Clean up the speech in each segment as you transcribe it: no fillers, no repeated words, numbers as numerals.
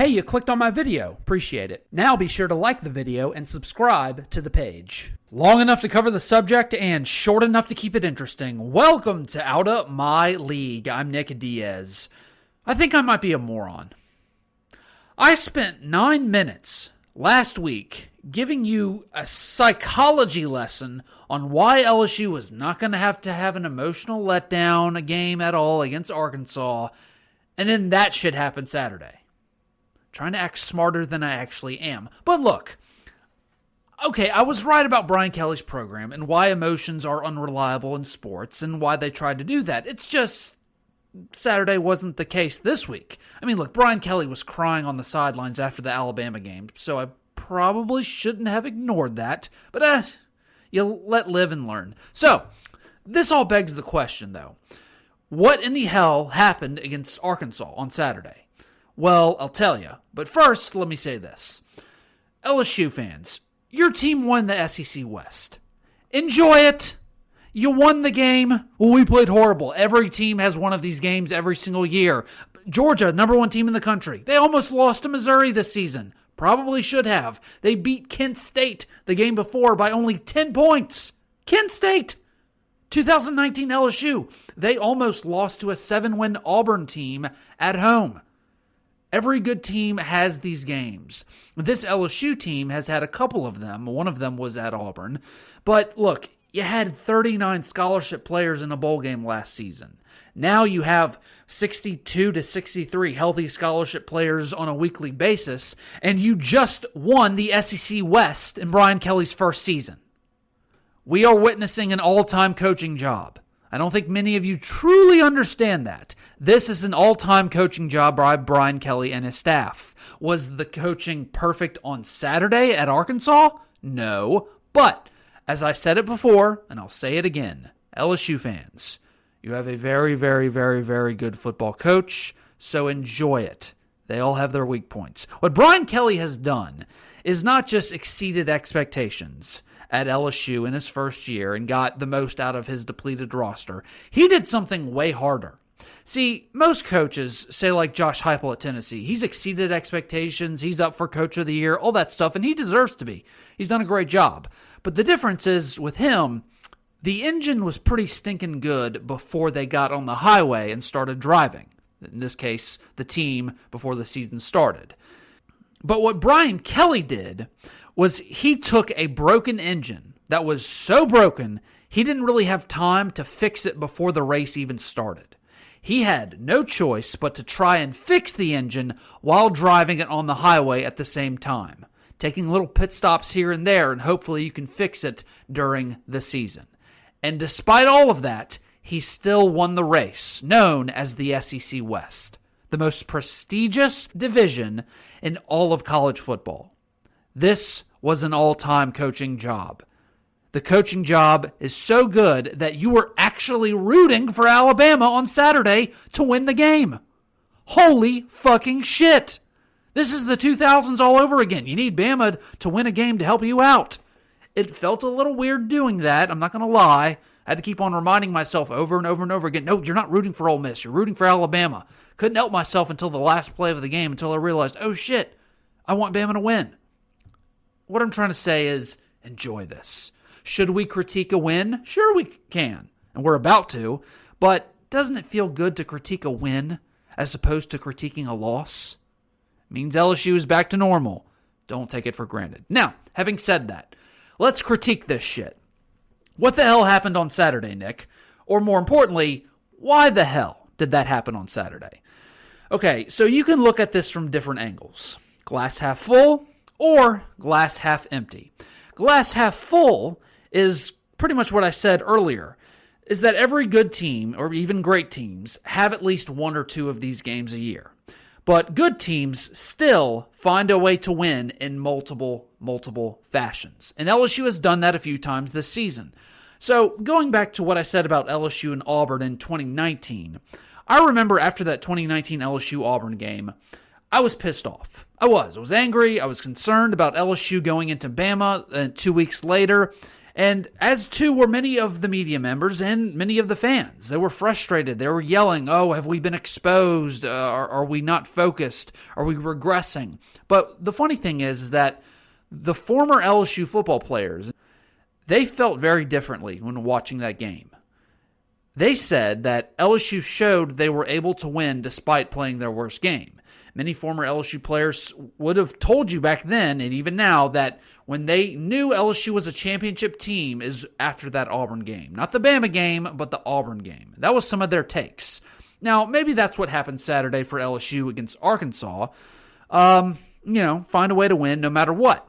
Hey, you clicked on my video. Appreciate it. Now be sure to like the video and subscribe to the page. Long enough to cover the subject and short enough to keep it interesting. Welcome to Outta My League. I'm Nick Diaz. I think I might be a moron. I spent 9 minutes last week giving you a psychology lesson on why LSU was not going to have an emotional letdown, a game at all against Arkansas, and then that shit happened Saturday. Trying to act smarter than I actually am. But look, okay, I was right about Brian Kelly's program and why emotions are unreliable in sports and why they tried to do that. It's just Saturday wasn't the case this week. I mean, look, Brian Kelly was crying on the sidelines after the Alabama game, so I probably shouldn't have ignored that. But you let live and learn. So, this all begs the question, though. What in the hell happened against Arkansas on Saturday? Well, I'll tell you. But first, let me say this. LSU fans, your team won the SEC West. Enjoy it. You won the game. Well, we played horrible. Every team has one of these games every single year. Georgia, number one team in the country. They almost lost to Missouri this season. Probably should have. They beat Kent State the game before by only 10 points. Kent State. 2019 LSU. They almost lost to a 7-win Auburn team at home. Every good team has these games. This LSU team has had a couple of them. One of them was at Auburn. But look, you had 39 scholarship players in a bowl game last season. Now you have 62 to 63 healthy scholarship players on a weekly basis, and you just won the SEC West in Brian Kelly's first season. We are witnessing an all-time coaching job. I don't think many of you truly understand that. This is an all-time coaching job by Brian Kelly and his staff. Was the coaching perfect on Saturday at Arkansas? No. But, as I said it before, and I'll say it again, LSU fans, you have a very, very, very, very good football coach, so enjoy it. They all have their weak points. What Brian Kelly has done is not just exceeded expectations at LSU in his first year and got the most out of his depleted roster. He did something way harder. See, most coaches say like Josh Heupel at Tennessee, he's exceeded expectations, he's up for Coach of the Year, all that stuff, and he deserves to be. He's done a great job. But the difference is with him, the engine was pretty stinking good before they got on the highway and started driving. In this case, the team before the season started. But what Brian Kelly did was he took a broken engine that was so broken, he didn't really have time to fix it before the race even started. He had no choice but to try and fix the engine while driving it on the highway at the same time, taking little pit stops here and there, and hopefully you can fix it during the season. And despite all of that, he still won the race, known as the SEC West, the most prestigious division in all of college football. This was an all-time coaching job. The coaching job is so good that you were actually rooting for Alabama on Saturday to win the game. Holy fucking shit. This is the 2000s all over again. You need Bama to win a game to help you out. It felt a little weird doing that, I'm not going to lie. I had to keep on reminding myself over and over and over again, no, you're not rooting for Ole Miss, you're rooting for Alabama. Couldn't help myself until the last play of the game until I realized, oh shit, I want Bama to win. What I'm trying to say is, enjoy this. Should we critique a win? Sure we can, and we're about to, but doesn't it feel good to critique a win as opposed to critiquing a loss? It means LSU is back to normal. Don't take it for granted. Now, having said that, let's critique this shit. What the hell happened on Saturday, Nick? Or more importantly, why the hell did that happen on Saturday? Okay, so you can look at this from different angles. Glass half full or glass half empty. Glass half full is pretty much what I said earlier, is that every good team, or even great teams, have at least one or two of these games a year. But good teams still find a way to win in multiple fashions. And LSU has done that a few times this season. So going back to what I said about LSU and Auburn in 2019, I remember after that 2019 LSU-Auburn game, I was pissed off. I was angry. I was concerned about LSU going into Bama 2 weeks later And as too were many of the media members and many of the fans. They were frustrated. They were yelling, oh, have we been exposed? Are we not focused? Are we regressing? But the funny thing is that the former LSU football players, they felt very differently when watching that game. They said that LSU showed they were able to win despite playing their worst game. Many former LSU players would have told you back then and even now that when they knew LSU was a championship team is after that Auburn game. Not the Bama game, but the Auburn game. That was some of their takes. Now, maybe that's what happened Saturday for LSU against Arkansas. Find a way to win no matter what.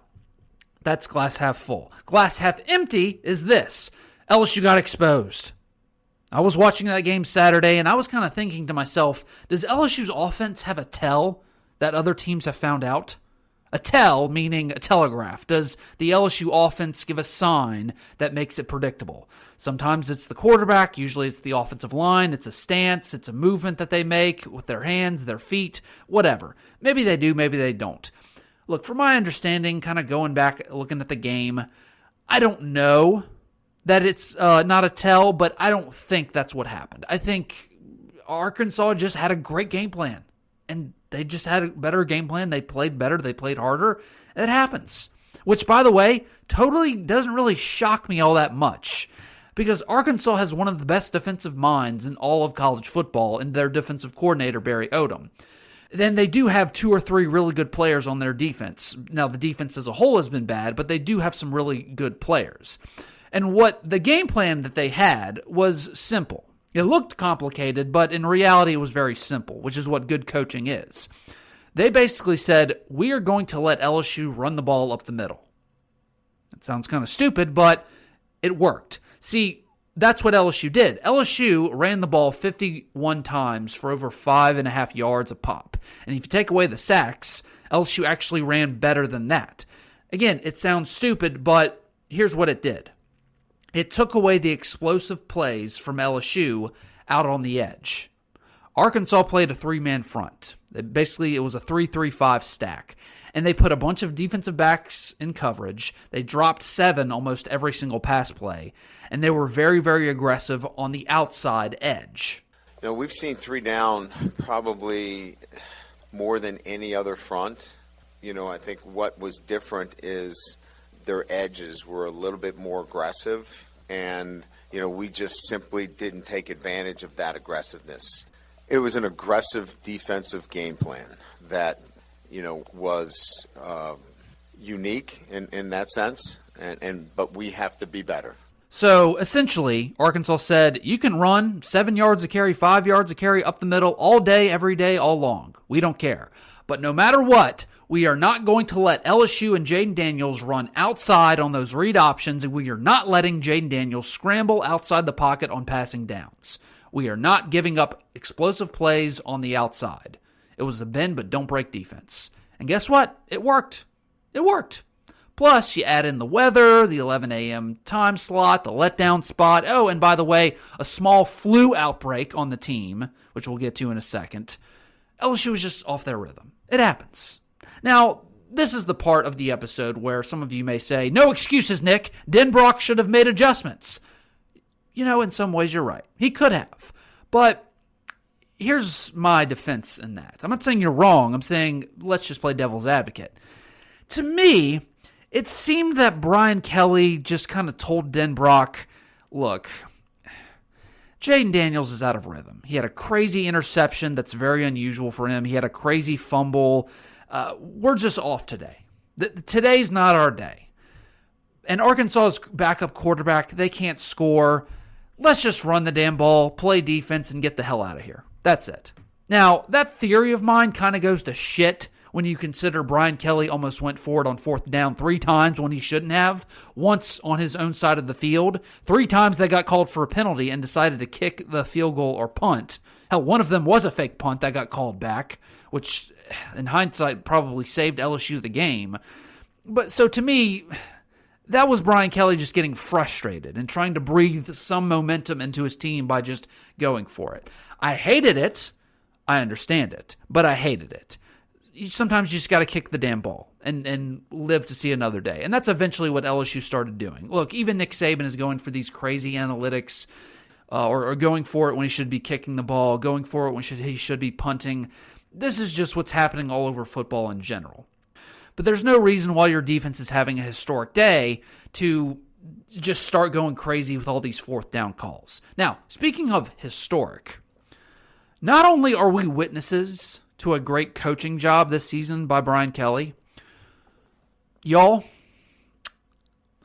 That's glass half full. Glass half empty is this. LSU got exposed. I was watching that game Saturday, and I was kind of thinking to myself, does LSU's offense have a tell that other teams have found out? A tell, meaning a telegraph. Does the LSU offense give a sign that makes it predictable? Sometimes it's the quarterback. Usually it's the offensive line. It's a stance. It's a movement that they make with their hands, their feet, whatever. Maybe they do, maybe they don't. Look, from my understanding, kind of going back, looking at the game, I don't know that it's not a tell, but I don't think that's what happened. I think Arkansas just had a great game plan, and they just had a better game plan. They played better. They played harder. It happens, which, by the way, totally doesn't really shock me all that much because Arkansas has one of the best defensive minds in all of college football in their defensive coordinator, Barry Odom. Then they do have 2 or 3 really good players on their defense. Now, the defense as a whole has been bad, but they do have some really good players. And what the game plan that they had was simple. It looked complicated, but in reality it was very simple, which is what good coaching is. They basically said, we are going to let LSU run the ball up the middle. That sounds kind of stupid, but it worked. See, that's what LSU did. LSU ran the ball 51 times for over 5.5 yards a pop. And if you take away the sacks, LSU actually ran better than that. Again, it sounds stupid, but here's what it did. It took away the explosive plays from LSU out on the edge. Arkansas played a 3-man front. Basically, it was a 3-3-5 stack. And they put a bunch of defensive backs in coverage. They dropped 7 almost every single pass play. And they were very, very aggressive on the outside edge. We've seen 3 down probably more than any other front. I think what was different is their edges were a little bit more aggressive, and, we just simply didn't take advantage of that aggressiveness. It was an aggressive defensive game plan that, was unique in that sense, but we have to be better. So, essentially, Arkansas said, you can run 7 yards a carry, 5 yards a carry up the middle all day, every day, all long. We don't care. But no matter what, we are not going to let LSU and Jaden Daniels run outside on those read options, and we are not letting Jaden Daniels scramble outside the pocket on passing downs. We are not giving up explosive plays on the outside. It was a bend but don't break defense. And guess what? It worked. It worked. Plus, you add in the weather, the 11 a.m. time slot, the letdown spot. Oh, and by the way, a small flu outbreak on the team, which we'll get to in a second. LSU was just off their rhythm. It happens. Now, this is the part of the episode where some of you may say, no excuses, Nick. Denbrock should have made adjustments. In some ways you're right. He could have. But here's my defense in that. I'm not saying you're wrong. I'm saying let's just play devil's advocate. To me, it seemed that Brian Kelly just kind of told Denbrock, look, Jaden Daniels is out of rhythm. He had a crazy interception that's very unusual for him. He had a crazy fumble. We're just off today. Today's not our day. And Arkansas's backup quarterback, they can't score. Let's just run the damn ball, play defense, and get the hell out of here. That's it. Now, that theory of mine kind of goes to shit when you consider Brian Kelly almost went for it on 4th down 3 times when he shouldn't have, once on his own side of the field. 3 times they got called for a penalty and decided to kick the field goal or punt. Hell, one of them was a fake punt that got called back, which in hindsight probably saved LSU the game. But so to me, that was Brian Kelly just getting frustrated and trying to breathe some momentum into his team by just going for it. I hated it. I understand it, but I hated it. sometimes you just got to kick the damn ball and live to see another day. And that's eventually what LSU started doing. Look, even Nick Saban is going for these crazy analytics or going for it when he should be kicking the ball, going for it when he should be punting. This is just what's happening all over football in general. But there's no reason why your defense is having a historic day to just start going crazy with all these fourth down calls. Now, speaking of historic, not only are we witnesses to a great coaching job this season by Brian Kelly, y'all,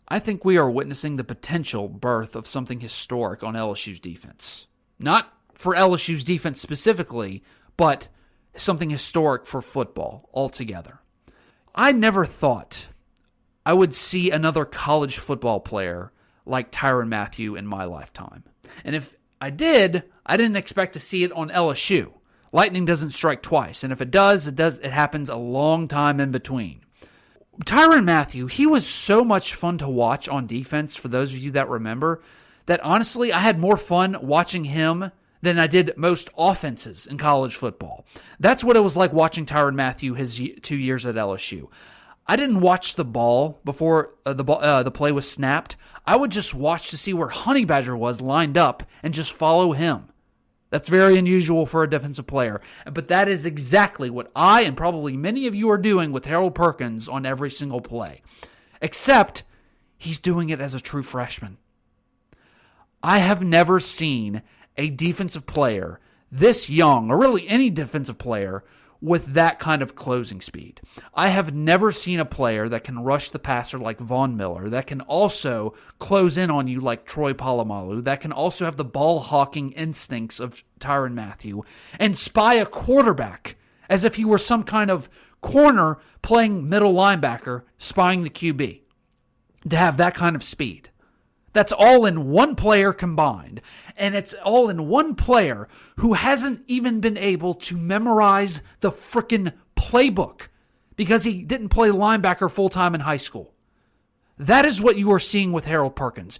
I think we are witnessing the potential birth of something historic on LSU's defense. Not for LSU's defense specifically, but something historic for football altogether. I never thought I would see another college football player like Tyrann Mathieu in my lifetime. And if I did, I didn't expect to see it on LSU. Lightning doesn't strike twice, and if it does, it happens a long time in between. Tyrann Mathieu, he was so much fun to watch on defense, for those of you that remember, that honestly, I had more fun watching him than I did most offenses in college football. That's what it was like watching Tyrann Mathieu his 2 years at LSU. I didn't watch the ball before the play was snapped. I would just watch to see where Honey Badger was lined up and just follow him. That's very unusual for a defensive player. But that is exactly what I and probably many of you are doing with Harold Perkins on every single play. Except he's doing it as a true freshman. I have never seen a defensive player this young, or really any defensive player, with that kind of closing speed. I have never seen a player that can rush the passer like Von Miller, that can also close in on you like Troy Polamalu, that can also have the ball-hawking instincts of Tyrann Mathieu, and spy a quarterback as if he were some kind of corner playing middle linebacker, spying the QB. To have that kind of speed. That's all in one player combined. And it's all in one player who hasn't even been able to memorize the frickin' playbook because he didn't play linebacker full-time in high school. That is what you are seeing with Harold Perkins.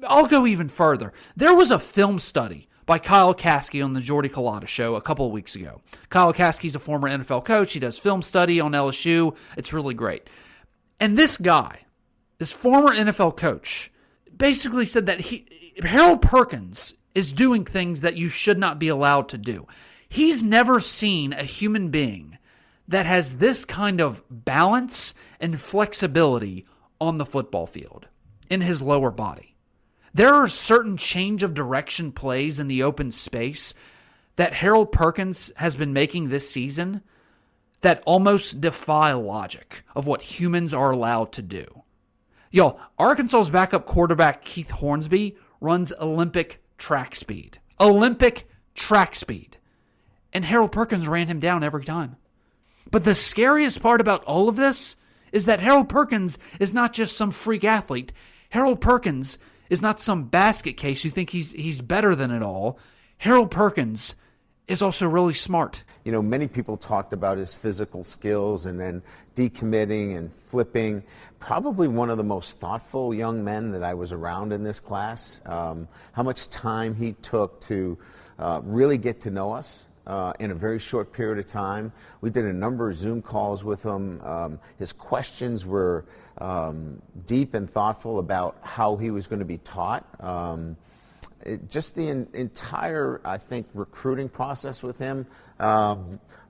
I'll go even further. There was a film study by Kyle Caskey on the Jordy Culotta show a couple of weeks ago. Kyle Caskey's a former NFL coach. He does film study on LSU. It's really great. And this guy, this former NFL coach, basically said that Harold Perkins is doing things that you should not be allowed to do. He's never seen a human being that has this kind of balance and flexibility on the football field in his lower body. There are certain change of direction plays in the open space that Harold Perkins has been making this season that almost defy logic of what humans are allowed to do. Y'all, Arkansas's backup quarterback Keith Hornsby runs Olympic track speed. Olympic track speed. And Harold Perkins ran him down every time. But the scariest part about all of this is that Harold Perkins is not just some freak athlete. Harold Perkins is not some basket case who think he's better than it all. Harold Perkins is also really smart. You know, many people talked about his physical skills and then decommitting and flipping. Probably one of the most thoughtful young men that I was around in this class. How much time he took to really get to know us in a very short period of time. We did a number of Zoom calls with him. His questions were deep and thoughtful about how he was going to be taught. Just the entire, I think, recruiting process with him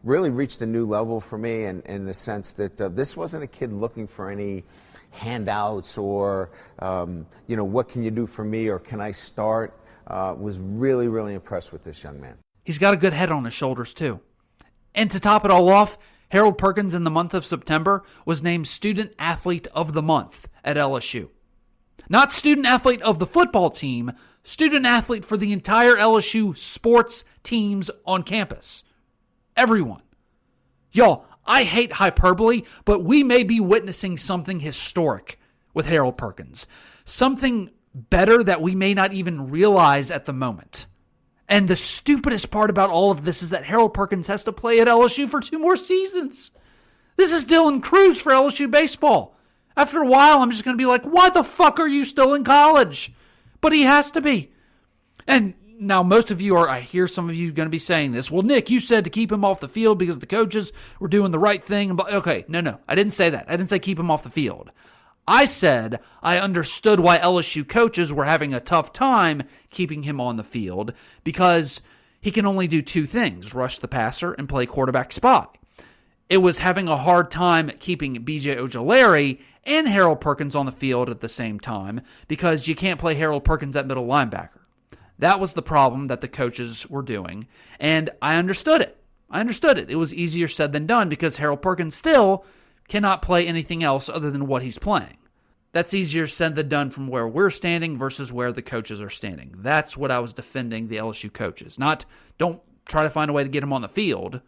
really reached a new level for me in the sense that this wasn't a kid looking for any handouts or, what can you do for me or can I start? Was really, really impressed with this young man. He's got a good head on his shoulders, too. And to top it all off, Harold Perkins in the month of September was named Student Athlete of the Month at LSU. Not Student Athlete of the football team, Student Athlete for the entire LSU sports teams on campus. Everyone. Y'all, I hate hyperbole, but we may be witnessing something historic with Harold Perkins. Something better that we may not even realize at the moment. And the stupidest part about all of this is that Harold Perkins has to play at LSU for 2 more seasons. This is Dylan Cruz for LSU baseball. After a while, I'm just going to be like, why the fuck are you still in college? But he has to be. And Now, most of you I hear some of you going to be saying this. Well, Nick, you said to keep him off the field because the coaches were doing the right thing. Okay, no, I didn't say that. I didn't say keep him off the field. I said I understood why LSU coaches were having a tough time keeping him on the field because he can only do two things, rush the passer and play quarterback spy. It was having a hard time keeping B.J. Ojulari and Harold Perkins on the field at the same time because you can't play Harold Perkins at middle linebacker. That was the problem that the coaches were doing, and I understood it. It was easier said than done because Harold Perkins still cannot play anything else other than what he's playing. That's easier said than done from where we're standing versus where the coaches are standing. That's what I was defending the LSU coaches. Not, don't try to find a way to get him on the field.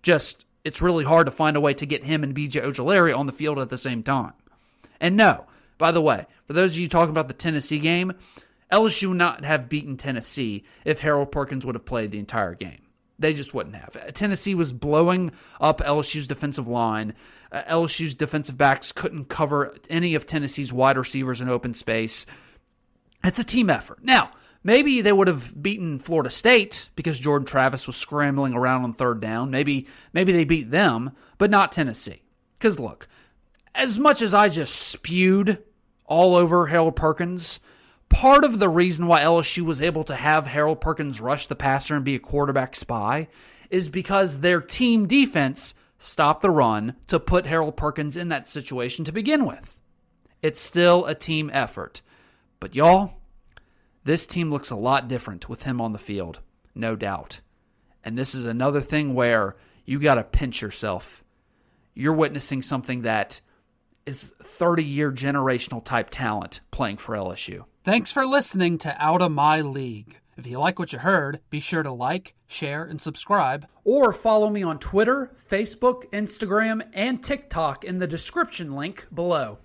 Just, it's really hard to find a way to get him and B.J. Ojulari on the field at the same time. And no, by the way, for those of you talking about the Tennessee game, LSU would not have beaten Tennessee if Harold Perkins would have played the entire game. They just wouldn't have. Tennessee was blowing up LSU's defensive line. LSU's defensive backs couldn't cover any of Tennessee's wide receivers in open space. It's a team effort. Now, maybe they would have beaten Florida State because Jordan Travis was scrambling around on third down. Maybe they beat them, but not Tennessee. Because look, as much as I just spewed all over Harold Perkins, part of the reason why LSU was able to have Harold Perkins rush the passer and be a quarterback spy is because their team defense stopped the run to put Harold Perkins in that situation to begin with. It's still a team effort. But y'all, this team looks a lot different with him on the field, no doubt. And this is another thing where you got to pinch yourself. You're witnessing something that is 30-year generational type talent playing for LSU. Thanks for listening to Out of My League. If you like what you heard, be sure to like, share, and subscribe. Or follow me on Twitter, Facebook, Instagram, and TikTok in the description link below.